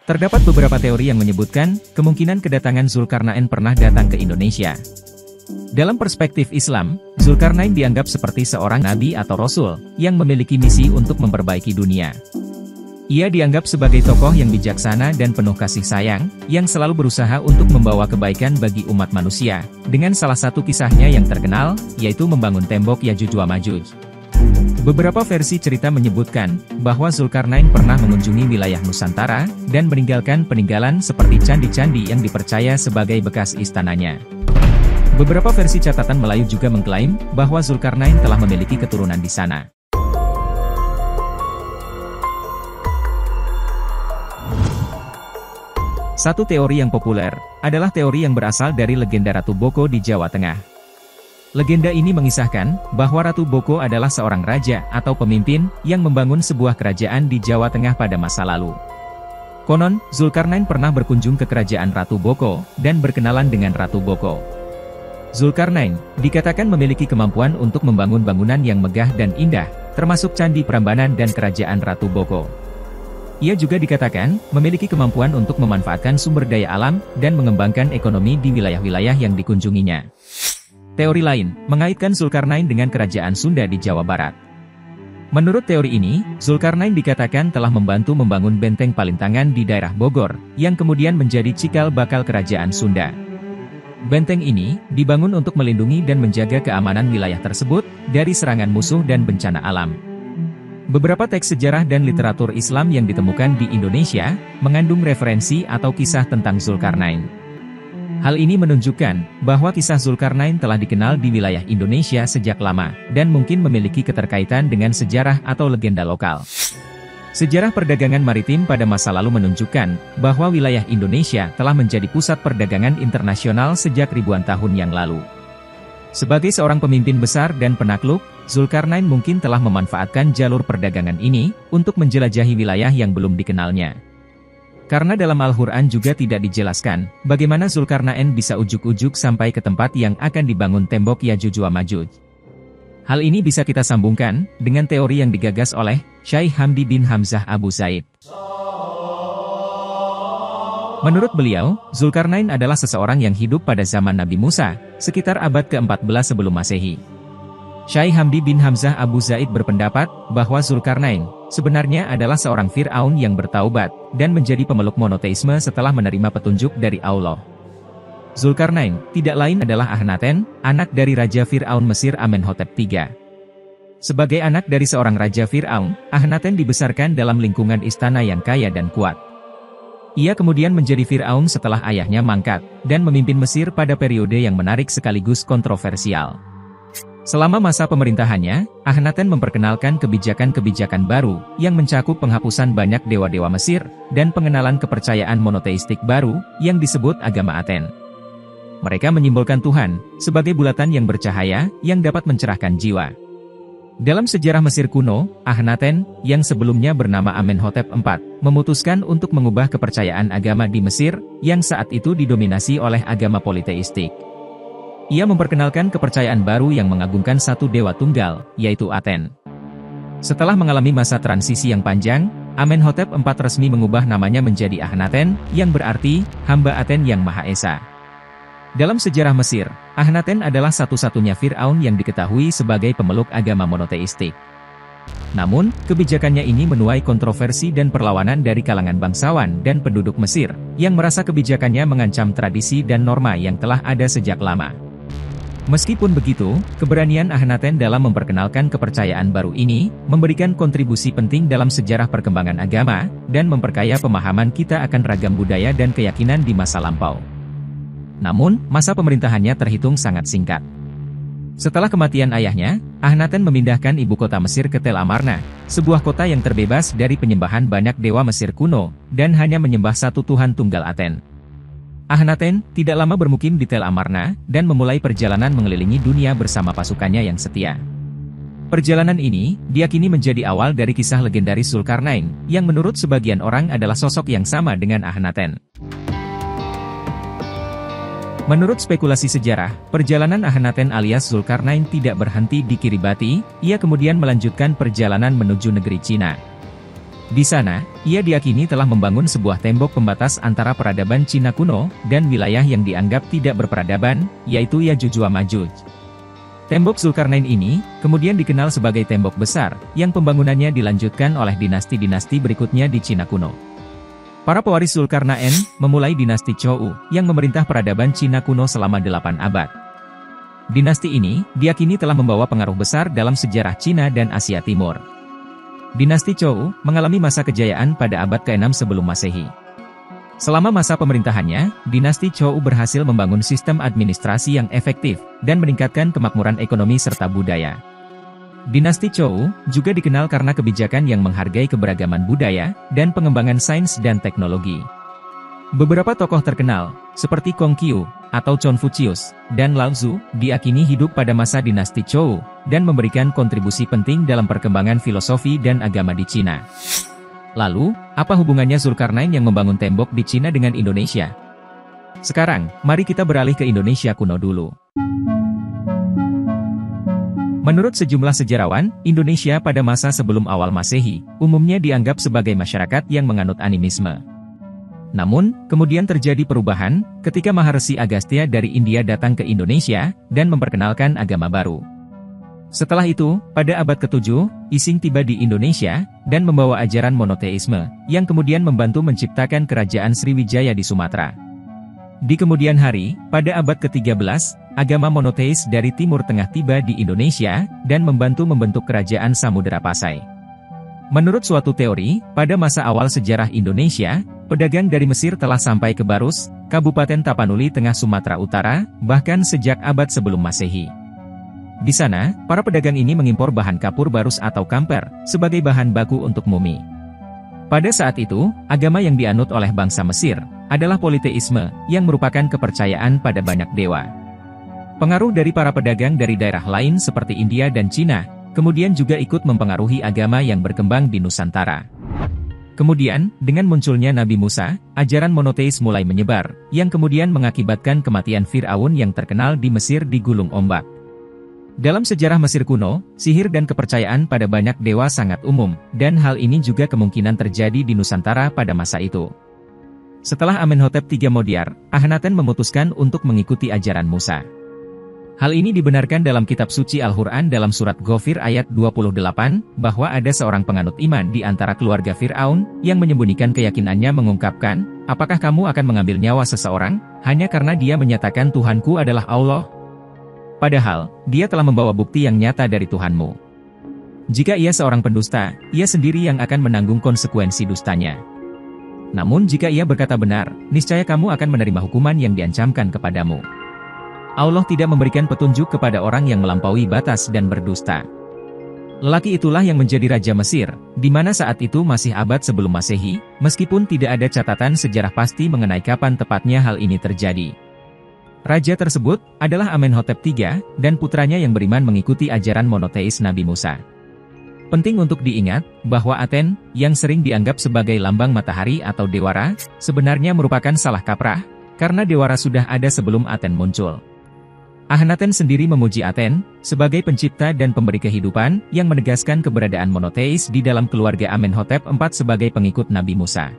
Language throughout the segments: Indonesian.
Terdapat beberapa teori yang menyebutkan, kemungkinan kedatangan Zulkarnain pernah datang ke Indonesia. Dalam perspektif Islam, Zulkarnain dianggap seperti seorang nabi atau rasul, yang memiliki misi untuk memperbaiki dunia. Ia dianggap sebagai tokoh yang bijaksana dan penuh kasih sayang, yang selalu berusaha untuk membawa kebaikan bagi umat manusia, dengan salah satu kisahnya yang terkenal, yaitu membangun tembok Yajuj wa Majuj. Beberapa versi cerita menyebutkan, bahwa Zulkarnain pernah mengunjungi wilayah Nusantara, dan meninggalkan peninggalan seperti candi-candi yang dipercaya sebagai bekas istananya. Beberapa versi catatan Melayu juga mengklaim, bahwa Zulkarnain telah memiliki keturunan di sana. Satu teori yang populer, adalah teori yang berasal dari legenda Ratu Boko di Jawa Tengah. Legenda ini mengisahkan, bahwa Ratu Boko adalah seorang raja atau pemimpin, yang membangun sebuah kerajaan di Jawa Tengah pada masa lalu. Konon, Zulkarnain pernah berkunjung ke kerajaan Ratu Boko, dan berkenalan dengan Ratu Boko. Zulkarnain, dikatakan memiliki kemampuan untuk membangun bangunan yang megah dan indah, termasuk Candi Prambanan dan Kerajaan Ratu Boko. Ia juga dikatakan, memiliki kemampuan untuk memanfaatkan sumber daya alam, dan mengembangkan ekonomi di wilayah-wilayah yang dikunjunginya. Teori lain, mengaitkan Zulkarnain dengan Kerajaan Sunda di Jawa Barat. Menurut teori ini, Zulkarnain dikatakan telah membantu membangun benteng Palintangan di daerah Bogor, yang kemudian menjadi cikal bakal Kerajaan Sunda. Benteng ini, dibangun untuk melindungi dan menjaga keamanan wilayah tersebut, dari serangan musuh dan bencana alam. Beberapa teks sejarah dan literatur Islam yang ditemukan di Indonesia, mengandung referensi atau kisah tentang Zulkarnain. Hal ini menunjukkan, bahwa kisah Zulkarnain telah dikenal di wilayah Indonesia sejak lama, dan mungkin memiliki keterkaitan dengan sejarah atau legenda lokal. Sejarah perdagangan maritim pada masa lalu menunjukkan, bahwa wilayah Indonesia telah menjadi pusat perdagangan internasional sejak ribuan tahun yang lalu. Sebagai seorang pemimpin besar dan penakluk, Zulkarnain mungkin telah memanfaatkan jalur perdagangan ini, untuk menjelajahi wilayah yang belum dikenalnya. Karena dalam Al-Quran juga tidak dijelaskan, bagaimana Zulkarnain bisa ujuk-ujuk sampai ke tempat yang akan dibangun tembok Yajuj wa Majuj. Hal ini bisa kita sambungkan, dengan teori yang digagas oleh Syekh Hamdi bin Hamzah Abu Zaid. Menurut beliau, Zulkarnain adalah seseorang yang hidup pada zaman Nabi Musa, sekitar abad ke-14 sebelum Masehi. Syekh Hamdi bin Hamzah Abu Zaid berpendapat, bahwa Zulkarnain, sebenarnya adalah seorang Fir'aun yang bertaubat, dan menjadi pemeluk monoteisme setelah menerima petunjuk dari Allah. Zulkarnain, tidak lain adalah Akhenaten, anak dari Raja Fir'aun Mesir Amenhotep III. Sebagai anak dari seorang Raja Fir'aun, Akhenaten dibesarkan dalam lingkungan istana yang kaya dan kuat. Ia kemudian menjadi Fir'aun setelah ayahnya mangkat, dan memimpin Mesir pada periode yang menarik sekaligus kontroversial. Selama masa pemerintahannya, Akhenaten memperkenalkan kebijakan-kebijakan baru, yang mencakup penghapusan banyak dewa-dewa Mesir, dan pengenalan kepercayaan monoteistik baru, yang disebut agama Aten. Mereka menyimbolkan Tuhan, sebagai bulatan yang bercahaya, yang dapat mencerahkan jiwa. Dalam sejarah Mesir kuno, Akhenaten, yang sebelumnya bernama Amenhotep IV, memutuskan untuk mengubah kepercayaan agama di Mesir, yang saat itu didominasi oleh agama politeistik. Ia memperkenalkan kepercayaan baru yang mengagungkan satu dewa tunggal, yaitu Aten. Setelah mengalami masa transisi yang panjang, Amenhotep IV resmi mengubah namanya menjadi Akhenaten, yang berarti, hamba Aten yang Maha Esa. Dalam sejarah Mesir, Akhenaten adalah satu-satunya Fir'aun yang diketahui sebagai pemeluk agama monoteistik. Namun, kebijakannya ini menuai kontroversi dan perlawanan dari kalangan bangsawan dan penduduk Mesir, yang merasa kebijakannya mengancam tradisi dan norma yang telah ada sejak lama. Meskipun begitu, keberanian Akhenaten dalam memperkenalkan kepercayaan baru ini, memberikan kontribusi penting dalam sejarah perkembangan agama, dan memperkaya pemahaman kita akan ragam budaya dan keyakinan di masa lampau. Namun, masa pemerintahannya terhitung sangat singkat. Setelah kematian ayahnya, Akhenaten memindahkan ibu kota Mesir ke Tel Amarna, sebuah kota yang terbebas dari penyembahan banyak dewa Mesir kuno, dan hanya menyembah satu Tuhan tunggal Aten. Akhenaten tidak lama bermukim di Tel Amarna, dan memulai perjalanan mengelilingi dunia bersama pasukannya yang setia. Perjalanan ini, diyakini menjadi awal dari kisah legendaris Zulkarnain, yang menurut sebagian orang adalah sosok yang sama dengan Akhenaten. Menurut spekulasi sejarah, perjalanan Akhenaten alias Zulkarnain tidak berhenti di Kiribati, ia kemudian melanjutkan perjalanan menuju negeri Cina. Di sana, ia diyakini telah membangun sebuah tembok pembatas antara peradaban Cina kuno dan wilayah yang dianggap tidak berperadaban, yaitu Yajuj wa Majuj. Tembok Zulkarnain ini kemudian dikenal sebagai tembok besar, yang pembangunannya dilanjutkan oleh dinasti-dinasti berikutnya di Cina kuno. Para pewaris Zulkarnain memulai dinasti Chou, yang memerintah peradaban Cina kuno selama 8 abad. Dinasti ini diyakini telah membawa pengaruh besar dalam sejarah Cina dan Asia Timur. Dinasti Chou mengalami masa kejayaan pada abad ke-6 sebelum Masehi. Selama masa pemerintahannya, dinasti Chou berhasil membangun sistem administrasi yang efektif dan meningkatkan kemakmuran ekonomi serta budaya. Dinasti Chou juga dikenal karena kebijakan yang menghargai keberagaman budaya dan pengembangan sains dan teknologi. Beberapa tokoh terkenal, seperti Kongqiu atau Confucius dan Lao Tzu, diakini hidup pada masa dinasti Chou dan memberikan kontribusi penting dalam perkembangan filosofi dan agama di Cina. Lalu, apa hubungannya Zulkarnain yang membangun tembok di Cina dengan Indonesia? Sekarang, mari kita beralih ke Indonesia kuno dulu. Menurut sejumlah sejarawan, Indonesia pada masa sebelum awal Masehi, umumnya dianggap sebagai masyarakat yang menganut animisme. Namun, kemudian terjadi perubahan, ketika Maharesi Agastya dari India datang ke Indonesia, dan memperkenalkan agama baru. Setelah itu, pada abad ke-7, Ising tiba di Indonesia, dan membawa ajaran monoteisme, yang kemudian membantu menciptakan kerajaan Sriwijaya di Sumatera. Di kemudian hari, pada abad ke-13, agama monoteis dari Timur Tengah tiba di Indonesia, dan membantu membentuk kerajaan Samudera Pasai. Menurut suatu teori, pada masa awal sejarah Indonesia, pedagang dari Mesir telah sampai ke Barus, Kabupaten Tapanuli Tengah Sumatera Utara, bahkan sejak abad sebelum Masehi. Di sana, para pedagang ini mengimpor bahan kapur barus atau kamper, sebagai bahan baku untuk mumi. Pada saat itu, agama yang dianut oleh bangsa Mesir, adalah politeisme, yang merupakan kepercayaan pada banyak dewa. Pengaruh dari para pedagang dari daerah lain seperti India dan Cina, kemudian juga ikut mempengaruhi agama yang berkembang di Nusantara. Kemudian, dengan munculnya Nabi Musa, ajaran monoteis mulai menyebar, yang kemudian mengakibatkan kematian Fir'aun yang terkenal di Mesir di gulung ombak. Dalam sejarah Mesir kuno, sihir dan kepercayaan pada banyak dewa sangat umum, dan hal ini juga kemungkinan terjadi di Nusantara pada masa itu. Setelah Amenhotep III Modiar, Akhenaten memutuskan untuk mengikuti ajaran Musa. Hal ini dibenarkan dalam kitab suci Al-Quran dalam surat Ghafir ayat 28, bahwa ada seorang penganut iman di antara keluarga Fir'aun, yang menyembunyikan keyakinannya mengungkapkan, apakah kamu akan mengambil nyawa seseorang, hanya karena dia menyatakan Tuhanku adalah Allah? Padahal, dia telah membawa bukti yang nyata dari Tuhanmu. Jika ia seorang pendusta, ia sendiri yang akan menanggung konsekuensi dustanya. Namun jika ia berkata benar, niscaya kamu akan menerima hukuman yang diancamkan kepadamu. Allah tidak memberikan petunjuk kepada orang yang melampaui batas dan berdusta. Lelaki itulah yang menjadi Raja Mesir, di mana saat itu masih abad sebelum Masehi, meskipun tidak ada catatan sejarah pasti mengenai kapan tepatnya hal ini terjadi. Raja tersebut adalah Amenhotep III, dan putranya yang beriman mengikuti ajaran monoteis Nabi Musa. Penting untuk diingat, bahwa Aten, yang sering dianggap sebagai lambang matahari atau Dewara, sebenarnya merupakan salah kaprah, karena Dewara sudah ada sebelum Aten muncul. Akhenaten sendiri memuji Aten, sebagai pencipta dan pemberi kehidupan, yang menegaskan keberadaan monoteis di dalam keluarga Amenhotep IV sebagai pengikut Nabi Musa.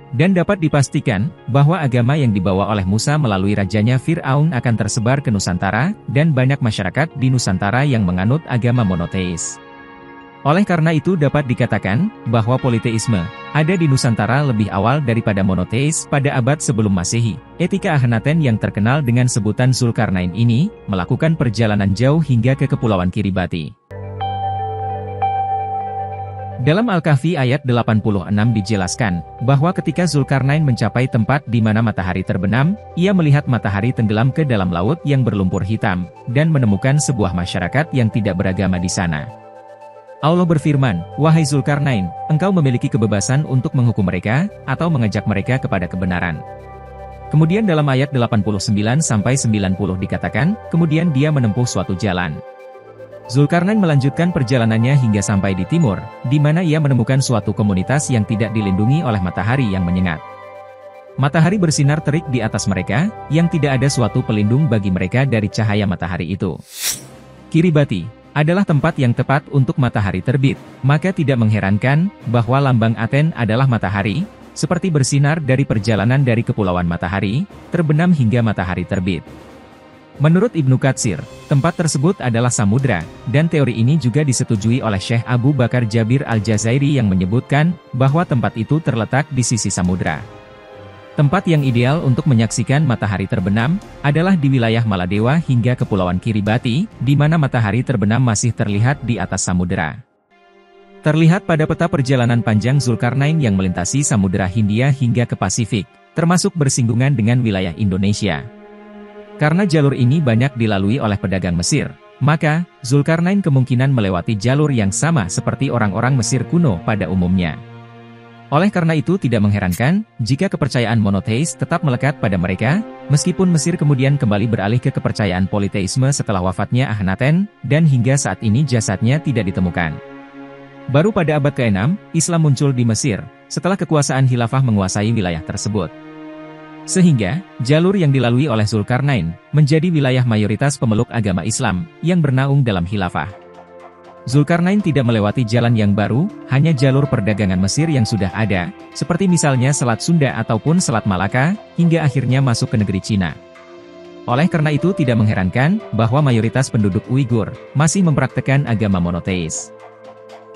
Dan dapat dipastikan, bahwa agama yang dibawa oleh Musa melalui rajanya Fir'aun akan tersebar ke Nusantara, dan banyak masyarakat di Nusantara yang menganut agama monoteis. Oleh karena itu dapat dikatakan, bahwa politeisme ada di Nusantara lebih awal daripada monoteis pada abad sebelum Masehi. Etika Akhenaten yang terkenal dengan sebutan Zulkarnain ini, melakukan perjalanan jauh hingga ke Kepulauan Kiribati. Dalam Al-Kahfi ayat 86 dijelaskan, bahwa ketika Zulkarnain mencapai tempat di mana matahari terbenam, ia melihat matahari tenggelam ke dalam laut yang berlumpur hitam, dan menemukan sebuah masyarakat yang tidak beragama di sana. Allah berfirman, "Wahai Zulkarnain, engkau memiliki kebebasan untuk menghukum mereka, atau mengajak mereka kepada kebenaran." Kemudian dalam ayat 89-90 dikatakan, kemudian dia menempuh suatu jalan. Zulkarnain melanjutkan perjalanannya hingga sampai di timur, di mana ia menemukan suatu komunitas yang tidak dilindungi oleh matahari yang menyengat. Matahari bersinar terik di atas mereka, yang tidak ada suatu pelindung bagi mereka dari cahaya matahari itu. Kiribati adalah tempat yang tepat untuk matahari terbit, maka tidak mengherankan bahwa lambang Aten adalah matahari, seperti bersinar dari perjalanan dari kepulauan matahari, terbenam hingga matahari terbit. Menurut Ibnu Katsir, tempat tersebut adalah samudra, dan teori ini juga disetujui oleh Syekh Abu Bakar Jabir Al-Jazairi yang menyebutkan bahwa tempat itu terletak di sisi samudra. Tempat yang ideal untuk menyaksikan matahari terbenam adalah di wilayah Maladewa hingga Kepulauan Kiribati, di mana matahari terbenam masih terlihat di atas samudera. Terlihat pada peta perjalanan panjang Zulkarnain yang melintasi Samudra Hindia hingga ke Pasifik, termasuk bersinggungan dengan wilayah Indonesia. Karena jalur ini banyak dilalui oleh pedagang Mesir, maka Zulkarnain kemungkinan melewati jalur yang sama seperti orang-orang Mesir kuno pada umumnya. Oleh karena itu tidak mengherankan jika kepercayaan monoteis tetap melekat pada mereka, meskipun Mesir kemudian kembali beralih ke kepercayaan politeisme setelah wafatnya Akhenaten, dan hingga saat ini jasadnya tidak ditemukan. Baru pada abad ke-6, Islam muncul di Mesir, setelah kekuasaan khilafah menguasai wilayah tersebut. Sehingga, jalur yang dilalui oleh Zulkarnain, menjadi wilayah mayoritas pemeluk agama Islam, yang bernaung dalam khilafah. Zulkarnain tidak melewati jalan yang baru, hanya jalur perdagangan Mesir yang sudah ada, seperti misalnya Selat Sunda ataupun Selat Malaka, hingga akhirnya masuk ke negeri Cina. Oleh karena itu tidak mengherankan, bahwa mayoritas penduduk Uighur, masih mempraktekkan agama monoteis.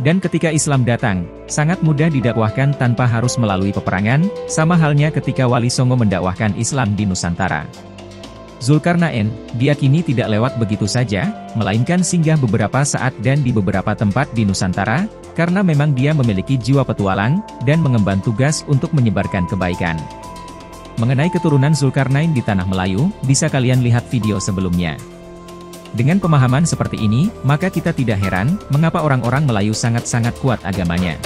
Dan ketika Islam datang, sangat mudah didakwahkan tanpa harus melalui peperangan, sama halnya ketika Wali Songo mendakwahkan Islam di Nusantara. Zulkarnain diyakini tidak lewat begitu saja, melainkan singgah beberapa saat dan di beberapa tempat di Nusantara, karena memang dia memiliki jiwa petualang, dan mengemban tugas untuk menyebarkan kebaikan. Mengenai keturunan Zulkarnain di Tanah Melayu, bisa kalian lihat video sebelumnya. Dengan pemahaman seperti ini, maka kita tidak heran, mengapa orang-orang Melayu sangat-sangat kuat agamanya.